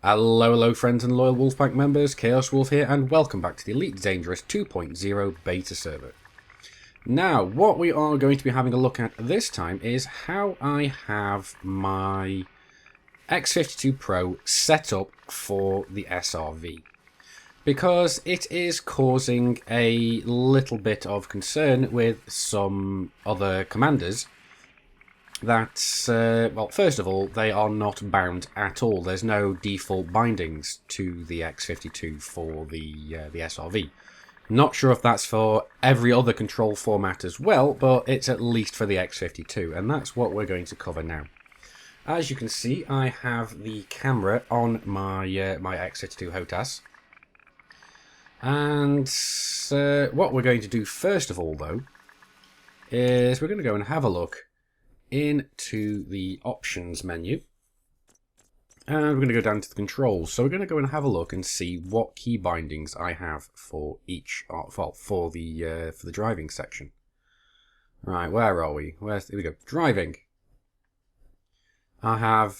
Hello friends and loyal Wolfpack members, Chaos Wolf here, and welcome back to the Elite Dangerous 2.0 beta server. Now, what we are going to be having a look at this time is how I have my X52 Pro set up for the SRV. Because it is causing a little bit of concern with some other commanders that, well, first of all, they are not bound at all. There's no default bindings to the X52 for the SRV. Not sure if that's for every other control format as well, but it's at least for the X52, and that's what we're going to cover now. As you can see, I have the camera on my my X52 HOTAS. And what we're going to do first of all, though, is we're going to go and have a look into the options menu, and we're going to go down to the controls. So we're going to go and have a look and see what key bindings I have for each, well, for the driving section. Right, where are we? Here we go. Driving. I have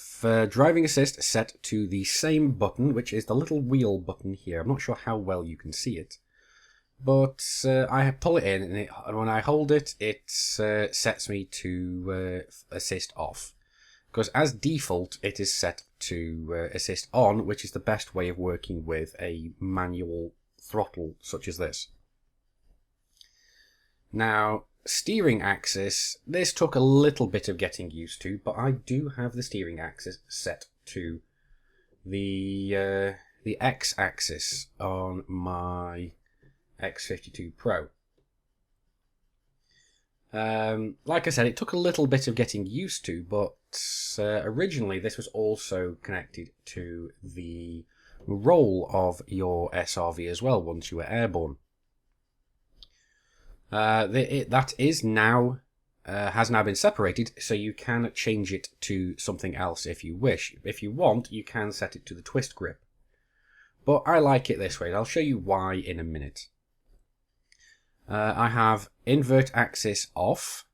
driving assist set to the same button, which is the little wheel button here. I'm not sure how well you can see it, but I pull it in, and when I hold it, it sets me to assist off. Because as default, it is set to assist on, which is the best way of working with a manual throttle such as this. Now, steering axis, this took a little bit of getting used to, but I do have the steering axis set to the X-axis on my X52 Pro. Like I said, it took a little bit of getting used to, but originally this was also connected to the roll of your SRV as well once you were airborne. That is now has now been separated, so you can change it to something else if you wish. If you want, you can set it to the twist grip. But I like it this way, and I'll show you why in a minute. I have invert axis off.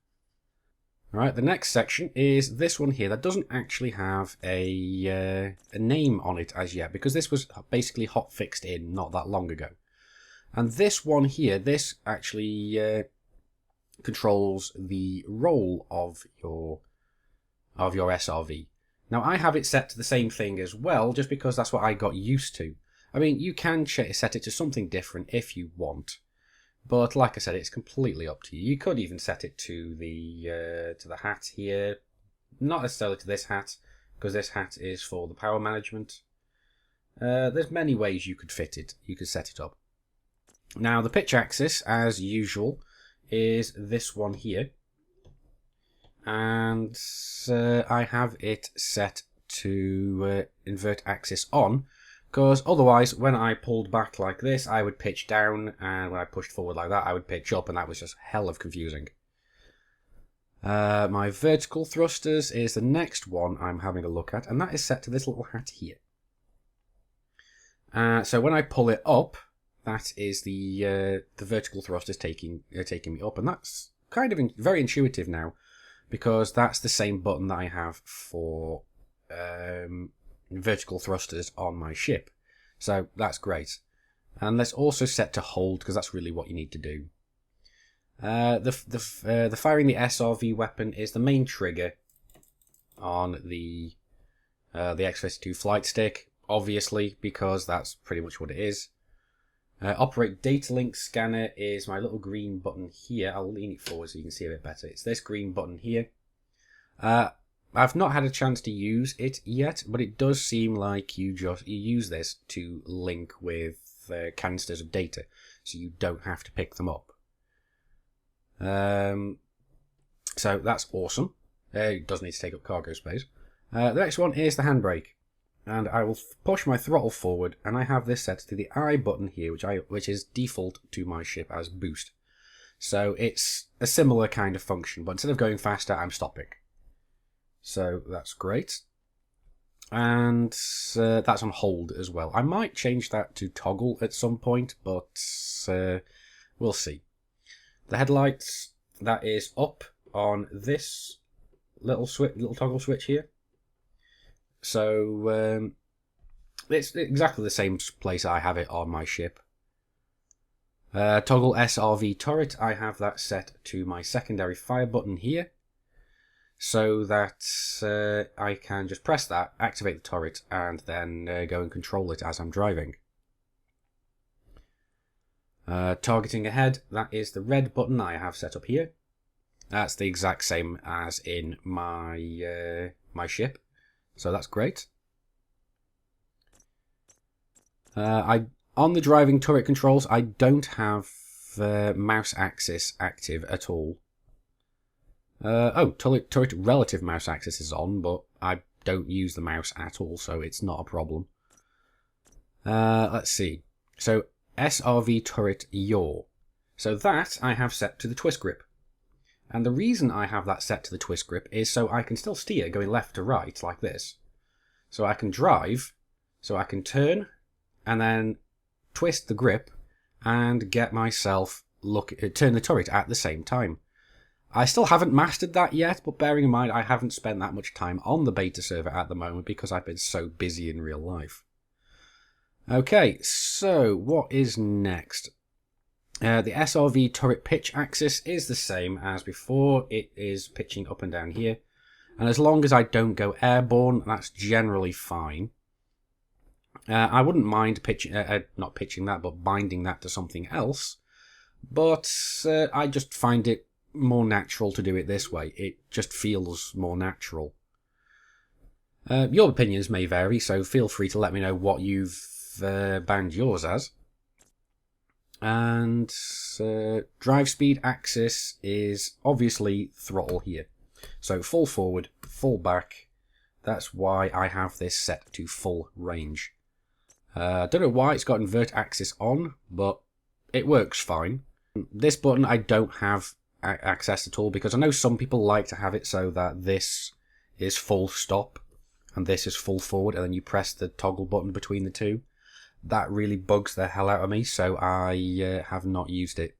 Right, the next section is this one here that doesn't actually have a name on it as yet, because this was basically hot fixed in not that long ago. And this one here, this actually controls the roll of your SRV. Now I have it set to the same thing as well, just because that's what I got used to. I mean, you can set it to something different if you want, but like I said, it's completely up to you. You could even set it to the hat here, not necessarily to this hat, because this hat is for the power management. There's many ways you could fit it. You could set it up. Now the pitch axis, as usual, is this one here, and I have it set to invert axis on, because otherwise when I pulled back like this I would pitch down, and when I pushed forward like that I would pitch up, and that was just hell of confusing. My vertical thrusters is the next one I'm having a look at, and that is set to this little hat here. So when I pull it up, that is the vertical thrusters taking me up, and that's kind of very intuitive now, because that's the same button that I have for vertical thrusters on my ship. So that's great. And that's also set to hold, because that's really what you need to do. The firing the SRV weapon is the main trigger on the X52 flight stick, obviously, because that's pretty much what it is. Operate data link scanner is my little green button here. I'll lean it forward so you can see a bit better. It's this green button here. I've not had a chance to use it yet, but it does seem like you use this to link with canisters of data, so you don't have to pick them up. So that's awesome. It does need to take up cargo space. The next one is the handbrake. And I will push my throttle forward, and I have this set to the I button here, which is default to my ship as boost. So it's a similar kind of function, but instead of going faster, I'm stopping. So that's great. And that's on hold as well. I might change that to toggle at some point, but we'll see. The headlights, that is up on this little toggle switch here. So It's exactly the same place I have it on my ship. Toggle SRV turret, I have that set to my secondary fire button here, so that I can just press that, activate the turret, and then go and control it as I'm driving. Targeting ahead, that is the red button I have set up here. That's the exact same as in my my ship, so that's great. On the driving turret controls, I don't have mouse axis active at all. Turret relative mouse axis is on, but I don't use the mouse at all, so it's not a problem. Let's see. So SRV turret yaw. So that I have set to the twist grip. And the reason I have that set to the twist grip is so I can still steer going left to right like this. So I can drive, so I can turn, and then twist the grip and get myself turn the turret at the same time. I still haven't mastered that yet, but bearing in mind I haven't spent that much time on the beta server at the moment because I've been so busy in real life. Okay, so what is next? The SRV turret pitch axis is the same as before. It is pitching up and down here, and as long as I don't go airborne, that's generally fine. I wouldn't mind not pitching that, but binding that to something else. But I just find it more natural to do it this way. It just feels more natural. Your opinions may vary, so feel free to let me know what you've bound yours as. And drive speed axis is obviously throttle here. So full forward, full back. That's why I have this set to full range. I don't know why it's got invert axis on, but it works fine. This button I don't have access at all because I know some people like to have it so that this is full stop and this is full forward, and then you press the toggle button between the two. That really bugs the hell out of me, so I have not used it.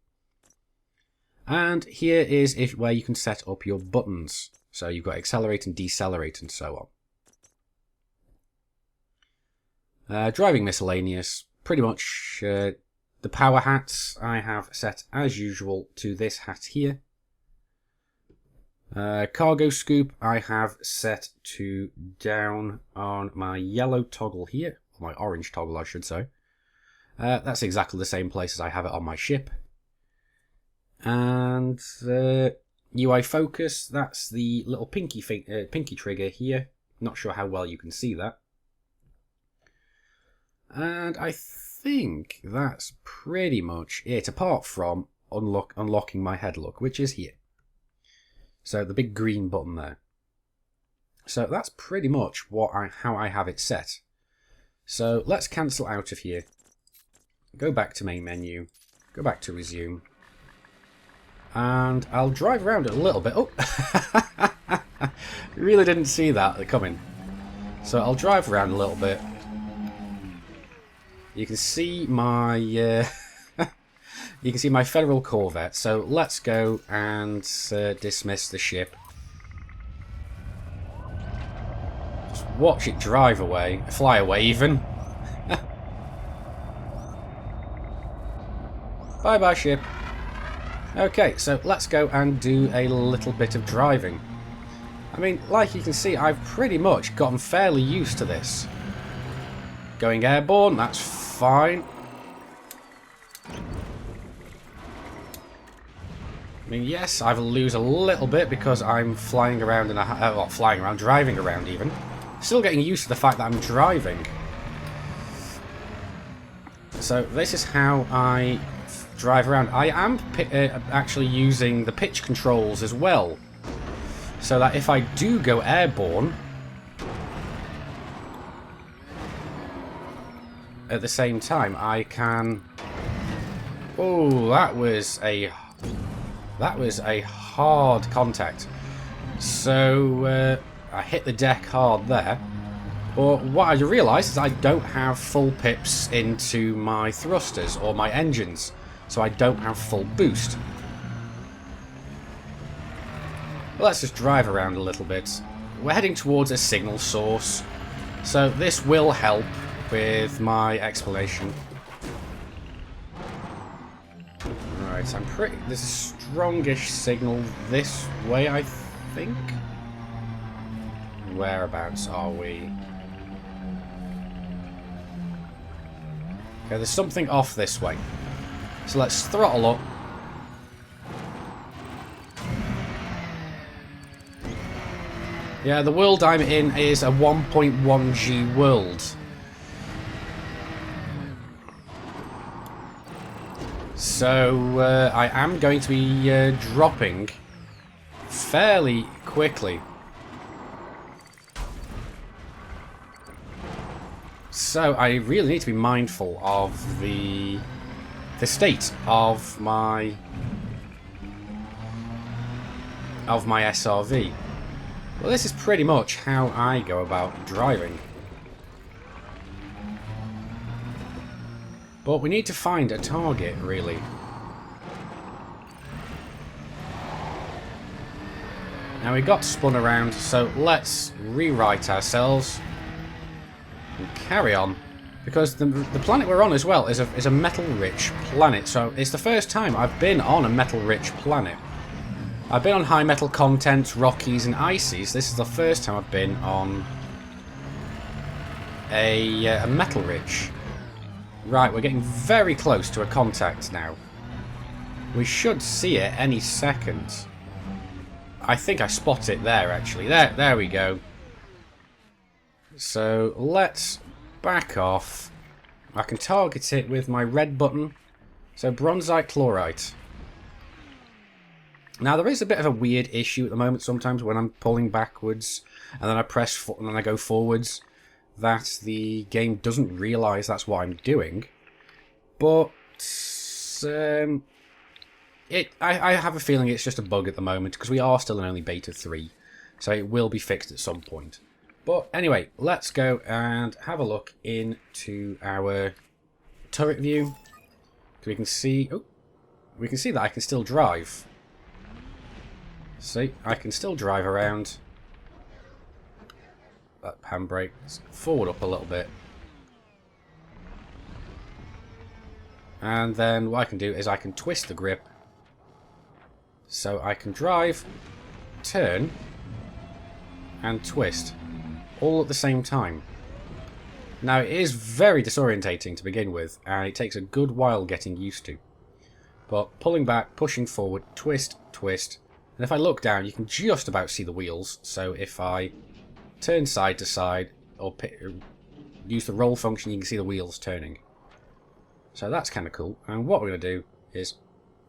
And here is where you can set up your buttons. So you've got accelerate and decelerate and so on. Driving miscellaneous, pretty much the power hats I have set as usual to this hat here. Cargo scoop I have set to down on my yellow toggle here, or my orange toggle I should say. That's exactly the same place as I have it on my ship. And UI focus, that's the little pinky trigger here. Not sure how well you can see that. And I think that's pretty much it, apart from unlocking my headlock, which is here. So the big green button there. So that's pretty much how I have it set. So let's cancel out of here. Go back to main menu. Go back to resume. And I'll drive around it a little bit. Oh! Really didn't see that coming. So I'll drive around a little bit. You can see my Federal Corvette. So let's go and dismiss the ship. Just watch it drive away, fly away even. Bye bye ship. Okay, so let's go and do a little bit of driving. I mean, like you can see, I've pretty much gotten fairly used to this. Going airborne, that's fine. I mean, yes, I lose a little bit because I'm flying around in a driving around even. Still getting used to the fact that I'm driving. So this is how I drive around. I am actually using the pitch controls as well, so that if I do go airborne, at the same time I can. Oh, that was a hard contact. So I hit the deck hard there. But what I realised is I don't have full pips into my thrusters or my engines, so I don't have full boost. Well, let's just drive around a little bit. We're heading towards a signal source, so this will help with my explanation. Right, I'm pretty... There's a strongish signal this way, I think. Whereabouts are we? Okay, there's something off this way. So let's throttle up. Yeah, the world I'm in is a 1.1G world. So I am going to be dropping fairly quickly. So I really need to be mindful of the state of my SRV. Well, this is pretty much how I go about driving. But we need to find a target, really. Now we got spun around, so let's rewrite ourselves and carry on. Because the planet we're on as well is a metal-rich planet, so it's the first time I've been on a metal-rich planet. I've been on high metal content, Rockies and Ices. This is the first time I've been on a metal-rich. Right, we're getting very close to a contact now. We should see it any second. I think I spot it there, actually. There we go. So, let's back off. I can target it with my red button. So, bronzite chlorite. Now, there is a bit of a weird issue at the moment sometimes when I'm pulling backwards and then I press and then I go forwards, that the game doesn't realise that's what I'm doing. But I have a feeling it's just a bug at the moment because we are still in only beta 3, so it will be fixed at some point. But anyway, let's go and have a look into our turret view. So we can see, that I can still drive. See, I can still drive around. That handbrake, forward up a little bit. And then what I can do is I can twist the grip. So I can drive, turn, and twist. All at the same time. Now it is very disorientating to begin with, and it takes a good while getting used to. But pulling back, pushing forward, twist, twist. And if I look down, you can just about see the wheels. So if I turn side to side, or use the roll function, you can see the wheels turning. So that's kind of cool. And what we're going to do is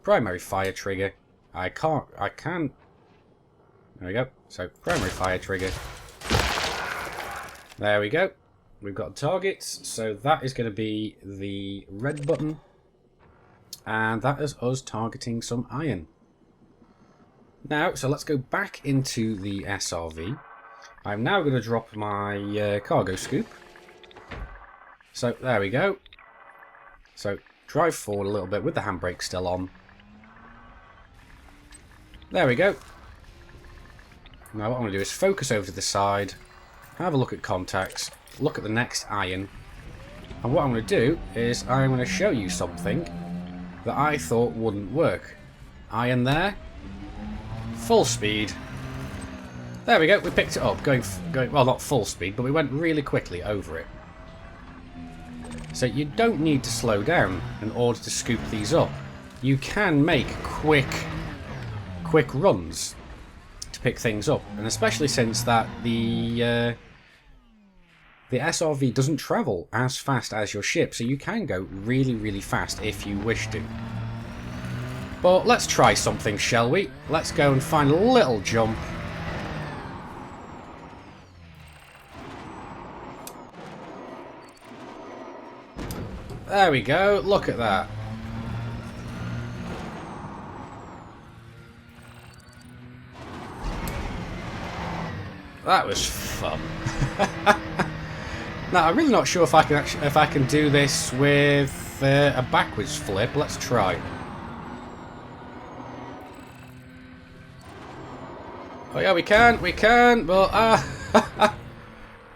primary fire trigger. I can. There we go. So primary fire trigger. There we go. We've got targets. So that is going to be the red button. And that is us targeting some iron. Now, so let's go back into the SRV. I'm now going to drop my cargo scoop. So, there we go. So, drive forward a little bit with the handbrake still on. There we go. Now what I'm going to do is focus over to the side, have a look at contacts, look at the next iron. And what I'm going to do is I'm going to show you something that I thought wouldn't work. Iron there. Full speed. There we go, we picked it up. Going well, not full speed, but we went really quickly over it. So you don't need to slow down in order to scoop these up. You can make quick runs to pick things up, and especially since that the SRV doesn't travel as fast as your ship, so you can go really, really fast if you wish to. But let's try something, shall we? Let's go and find a little jump. There we go, look at that. That was fun. Now, I'm really not sure if I can do this with a backwards flip. Let's try. Oh yeah, we can, but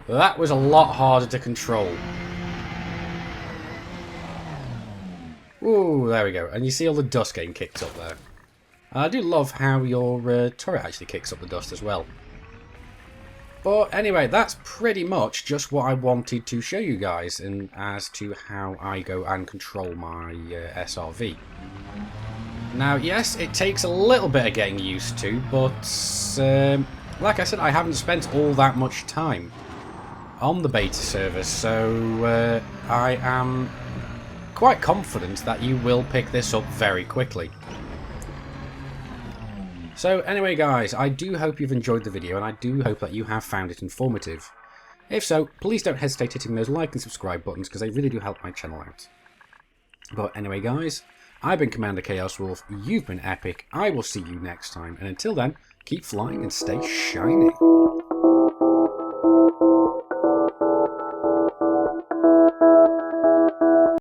that was a lot harder to control. Ooh, there we go. And you see all the dust getting kicked up there. I do love how your turret actually kicks up the dust as well. But anyway, that's pretty much just what I wanted to show you guys in as to how I go and control my SRV. Now, yes, it takes a little bit of getting used to, but like I said, I haven't spent all that much time on the beta server, so I am quite confident that you will pick this up very quickly. So anyway guys, I do hope you've enjoyed the video and I do hope that you have found it informative. If so, please don't hesitate hitting those like and subscribe buttons because they really do help my channel out. But anyway guys, I've been Commander Chaos Wolf, you've been epic, I will see you next time, and until then, keep flying and stay shiny.